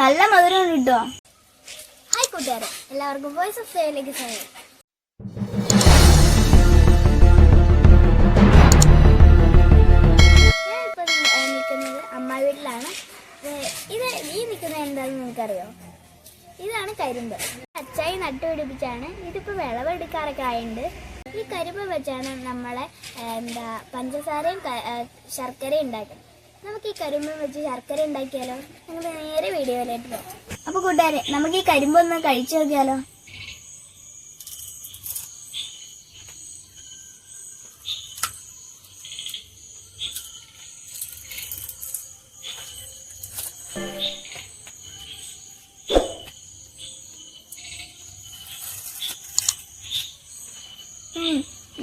നല്ല മധുരം കിട്ടോ. ഹായ് കൂട്ടുകാരെ, എല്ലാവർക്കും വോയിസ് ഓഫ് സേവിലേക്ക് സ്വാഗതം. ഞാനിപ്പോൾ നിൽക്കുന്നത് അമ്മ വീട്ടിലാണ്. ഈ നിൽക്കുന്നത് എന്താണെന്ന് നിങ്ങൾക്കറിയോ? ഇതാണ് കരിമ്പ്. അച്ചായി നട്ടുപിടിപ്പിച്ചാണ്. ഇതിപ്പോൾ വിളവെടുക്കാറൊക്കെ ആയിട്ടുണ്ട്. ഈ കരിമ്പ് വെച്ചാണ് നമ്മളെ പഞ്ചസാരയും ശർക്കരയും ഉണ്ടാക്കുന്നത്. നമുക്ക് ഈ കരിമ്പ് വെച്ച് ശർക്കര ഉണ്ടാക്കിയാലോ? നമുക്ക് നേരെ വീഡിയോയിലേക്ക് പോകാം. അപ്പോൾ കൂട്ടുകാരെ, നമുക്ക് ഈ കരിമ്പൊന്ന് കഴിച്ചു നോക്കിയാലോ?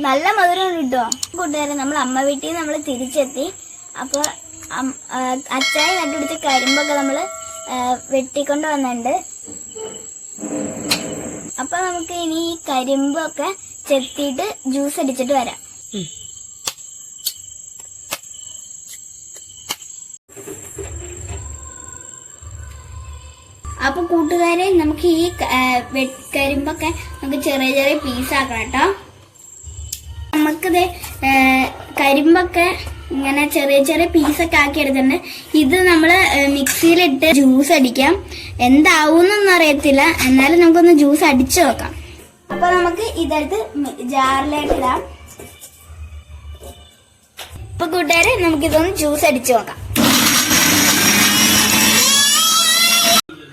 നല്ല മധുരം കിട്ടോ. കൂട്ടുകാരെ, നമ്മൾ അമ്മ വീട്ടിൽ നിന്ന് നമ്മൾ തിരിച്ചെത്തി. അപ്പോൾ അച്ചായി നട്ടുപിടിച്ച കരിമ്പൊക്കെ നമ്മൾ വെട്ടിക്കൊണ്ട് വന്നിട്ടുണ്ട്. അപ്പൊ നമുക്ക് ഇനി ഈ കരിമ്പൊക്കെ ചെത്തിയിട്ട് ജ്യൂസ് അടിച്ചിട്ട് വരാം. അപ്പൊ കൂട്ടുകാരെ, നമുക്ക് ഈ കരിമ്പൊക്കെ നമുക്ക് ചെറിയ ചെറിയ പീസാക്കണം കേട്ടോ. നമുക്കിത് കരിമ്പൊക്കെ ഇങ്ങനെ ചെറിയ ചെറിയ പീസൊക്കെ ആക്കി എടുത്തിട്ടുണ്ട്. ഇത് നമ്മൾ മിക്സിയിലിട്ട് ജ്യൂസ് അടിക്കാം. എന്താവൂന്നൊന്നും അറിയത്തില്ല, എന്നാലും നമുക്കൊന്ന് ജ്യൂസ് അടിച്ചു നോക്കാം. അപ്പൊ നമുക്ക് ഇതെടുത്ത് ജാറിലേക്ക് ഇടാം. ഇപ്പൊ കൂട്ടുകാരെ, നമുക്കിതൊന്ന് ജ്യൂസ് അടിച്ചു നോക്കാം.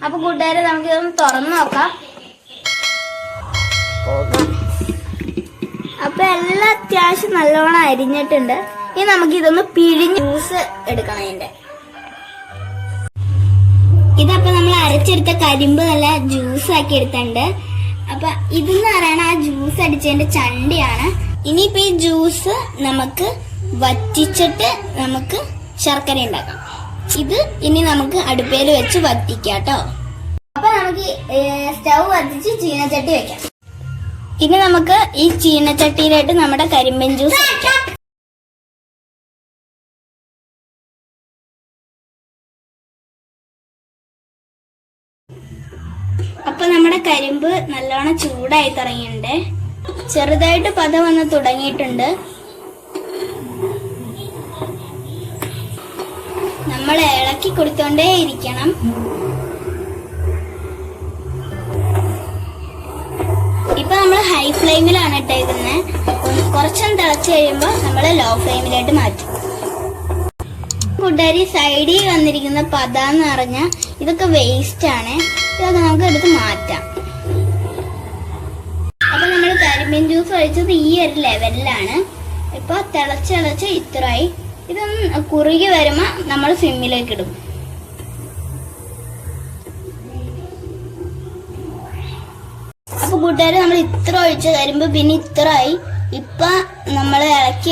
അപ്പൊ കൂട്ടുകാരെ, നമുക്കിതൊന്ന് തുറന്നു നോക്കാം. അപ്പൊ എല്ലാം അത്യാവശ്യം നല്ലോണം അരിഞ്ഞിട്ടുണ്ട്. ഇനി നമുക്ക് ഇതൊന്ന് പിഴിഞ്ഞ് ജ്യൂസ് എടുക്കണം. ഇതിന്റെ ഇതപ്പൊ നമ്മൾ അരച്ചെടുത്ത കരിമ്പ് നല്ല ജ്യൂസ് ആക്കി എടുത്തിട്ടുണ്ട്. അപ്പൊ ഇതെന്ന് പറയണ ആ ജ്യൂസ് അടിച്ചതിന്റെ ചണ്ടിയാണ്. ഇനിയിപ്പൊ ഈ ജ്യൂസ് നമുക്ക് വറ്റിച്ചിട്ട് നമുക്ക് ശർക്കര ഉണ്ടാക്കാം. ഇത് ഇനി നമുക്ക് അടുപ്പേൽ വെച്ച് വറ്റിക്കാട്ടോ. അപ്പൊ നമുക്ക് സ്റ്റൗ വറ്റിച്ച് ചീനച്ചട്ടി വെക്കാം. ഇനി നമുക്ക് ഈ ചീനച്ചട്ടിയിലായിട്ട് നമ്മുടെ കരിമ്പൻ ജ്യൂസ് ഒഴിക്കാം. അപ്പൊ നമ്മുടെ കരിമ്പ് നല്ലോണം ചൂടായി തുടങ്ങിയിട്ടുണ്ട്. ചെറുതായിട്ട് പത വന്ന് തുടങ്ങിയിട്ടുണ്ട്. നമ്മൾ ഇളക്കി കൊടുത്തോണ്ടേ ഇരിക്കണം. ഇപ്പൊ നമ്മൾ ഹൈ ഫ്ലെയിമിലാണ് ഇട്ടേക്കുന്നത്. കുറച്ചൊന്ന് തിളച്ച് കഴിയുമ്പോൾ നമ്മൾ ലോ ഫ്ലെയിമിലോട്ട് മാറ്റും. കൂട്ടുകാരി, സൈഡിൽ വന്നിരിക്കുന്ന പത എന്ന് പറഞ്ഞാൽ ഇതൊക്കെ വേസ്റ്റ് ആണ്. ഇതൊക്കെ നമുക്ക് എടുത്ത് മാറ്റാം. അപ്പൊ നമ്മൾ കരിമ്പൻ ജ്യൂസ് ഒഴിച്ചത് ഈ ഒരു ലെവലിലാണ്. ഇപ്പൊ തിളച്ച് ഇത്രയായി. ഇതൊന്ന് കുറുകി വരുമ്പോ നമ്മൾ സിമ്മിലേക്ക് ഇടും. അപ്പൊ കൂട്ടുകാരെ, നമ്മൾ ഇത്ര ഒഴിച്ച് കരിമ്പ് പിന്നെ ഇത്രയായി. ഇപ്പൊ നമ്മൾ ഇളക്കി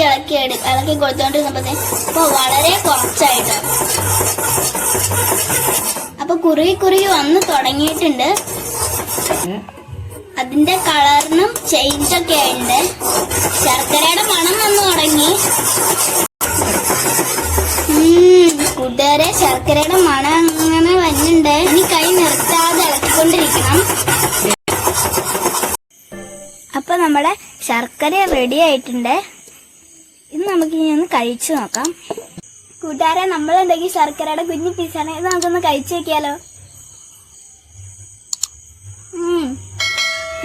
കൊടുത്തോണ്ടിരുന്നപ്പോ ഇപ്പൊ വളരെ കുറച്ചായിട്ട്. അപ്പൊ കുറുകി വന്ന് തുടങ്ങിയിട്ടുണ്ട്. അതിന്റെ കളറിനും ചേഞ്ചൊക്കെ ഉണ്ട്. ശർക്കരയുടെ മണം വന്നു തുടങ്ങി. കൂട്ടുകാരെ, ശർക്കരയുടെ മണം അങ്ങനെ വന്നിട്ടുണ്ട്. ഇനി കൈ നിർത്താതെ ഇളക്കിക്കൊണ്ടിരിക്കണം. അപ്പൊ നമ്മുടെ ശർക്കര റെഡി ആയിട്ടുണ്ട്. ഇത് നമുക്ക് ഇനി ഒന്ന് കഴിച്ചു നോക്കാം. കൂട്ടുകാരെ, നമ്മൾ എന്തെങ്കിലും ശർക്കരയുടെ കുഞ്ഞു പീസാണ്. ഇത് നമുക്കൊന്ന് കഴിച്ചു നോക്കിയാലോ?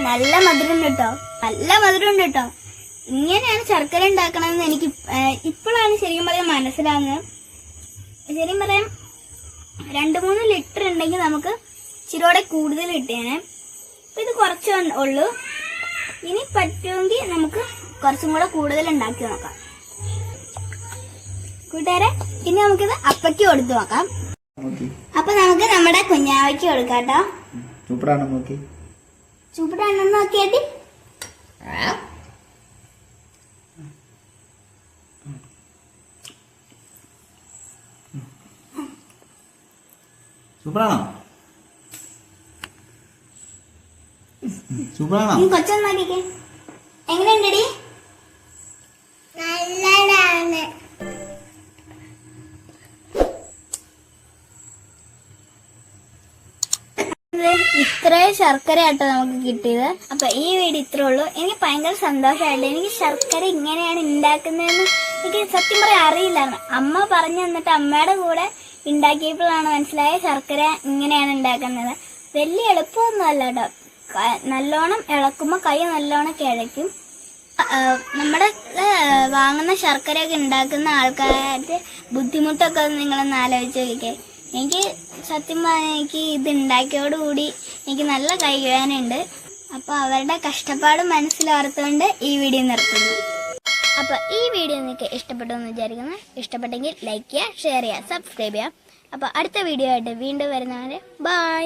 നല്ല മധുരം കേട്ടോ. നല്ല മധുരം കേട്ടോ. ഇങ്ങനെയാണ് ശർക്കര ഉണ്ടാക്കണമെന്ന് എനിക്ക് ഇപ്പോഴാണ് ശരിക്കും പറയാൻ മനസ്സിലാകുന്നത്. ശരിക്കും പറയാം 2-3 ലിറ്റർ ഉണ്ടെങ്കിൽ നമുക്ക് ഇച്ചിരിയോടെ കൂടുതൽ കിട്ടിയാണ്. അപ്പൊ ഇത് കുറച്ചേ ഉള്ളൂ. ഇനി പറ്റുമെങ്കിൽ നമുക്ക് കുറച്ചും കൂടെ കൂടുതൽ ഉണ്ടാക്കി നോക്കാം. കൂട്ടുകാരെ, ഇനി നമുക്കിത് അപ്പയ്ക്ക് കൊടുത്തു നോക്കാം. അപ്പൊ നമുക്ക് നമ്മുടെ കുഞ്ഞാവയ്ക്ക് കൊടുക്കാം കേട്ടോ. ചൂപ്പടാണെന്ന് നോക്കിയാട്ടി. കൊച്ചൊന്ന് നോക്കിക്കേ, എങ്ങനെയുണ്ടടി? നല്ലതാണ്. ഇത്രയും ശർക്കര ആട്ടോ നമുക്ക് കിട്ടിയത്. അപ്പൊ ഈ വീഡിയോ ഇത്രേ ഉള്ളൂ. എനിക്ക് ഭയങ്കര സന്തോഷമായിട്ട്. എനിക്ക് ശർക്കര ഇങ്ങനെയാണ് ഉണ്ടാക്കുന്നതെന്ന് എനിക്ക് സത്യം പറയാൻ അറിയില്ലായിരുന്നു. അമ്മ പറഞ്ഞു തന്നിട്ട് അമ്മയുടെ കൂടെ ഉണ്ടാക്കിയപ്പോഴാണ് മനസ്സിലായ ശർക്കര ഇങ്ങനെയാണ് ഉണ്ടാക്കുന്നത്. വലിയ എളുപ്പമൊന്നും അല്ല കേട്ടോ. നല്ലോണം ഇളക്കുമ്പോ കൈ നല്ലോണം കിഴക്കും. നമ്മുടെ വാങ്ങുന്ന ശർക്കരയൊക്കെ ഉണ്ടാക്കുന്ന ആൾക്കാരുടെ ബുദ്ധിമുട്ടൊക്കെ നിങ്ങളൊന്ന് ആലോചിച്ച് നോക്കിക്കേ. എനിക്ക് സത്യം പറഞ്ഞാൽ എനിക്ക് ഇത് ഉണ്ടാക്കിയോടുകൂടി എനിക്ക് നല്ല കൈകാനുണ്ട്. അപ്പൊ അവരുടെ കഷ്ടപ്പാട് മനസ്സിലോർത്തുകൊണ്ട് ഈ വീഡിയോ നിർത്തുന്നു. അപ്പൊ ഈ വീഡിയോ നിങ്ങൾക്ക് ഇഷ്ടപ്പെട്ടു എന്ന് വിചാരിക്കുന്നു. ഇഷ്ടപ്പെട്ടെങ്കിൽ ലൈക്ക് ചെയ്യുക, ഷെയർ ചെയ്യുക, സബ്സ്ക്രൈബ് ചെയ്യുക. അപ്പൊ അടുത്ത വീഡിയോ ആയിട്ട് വീണ്ടും വരുന്നവരെ ബൈ.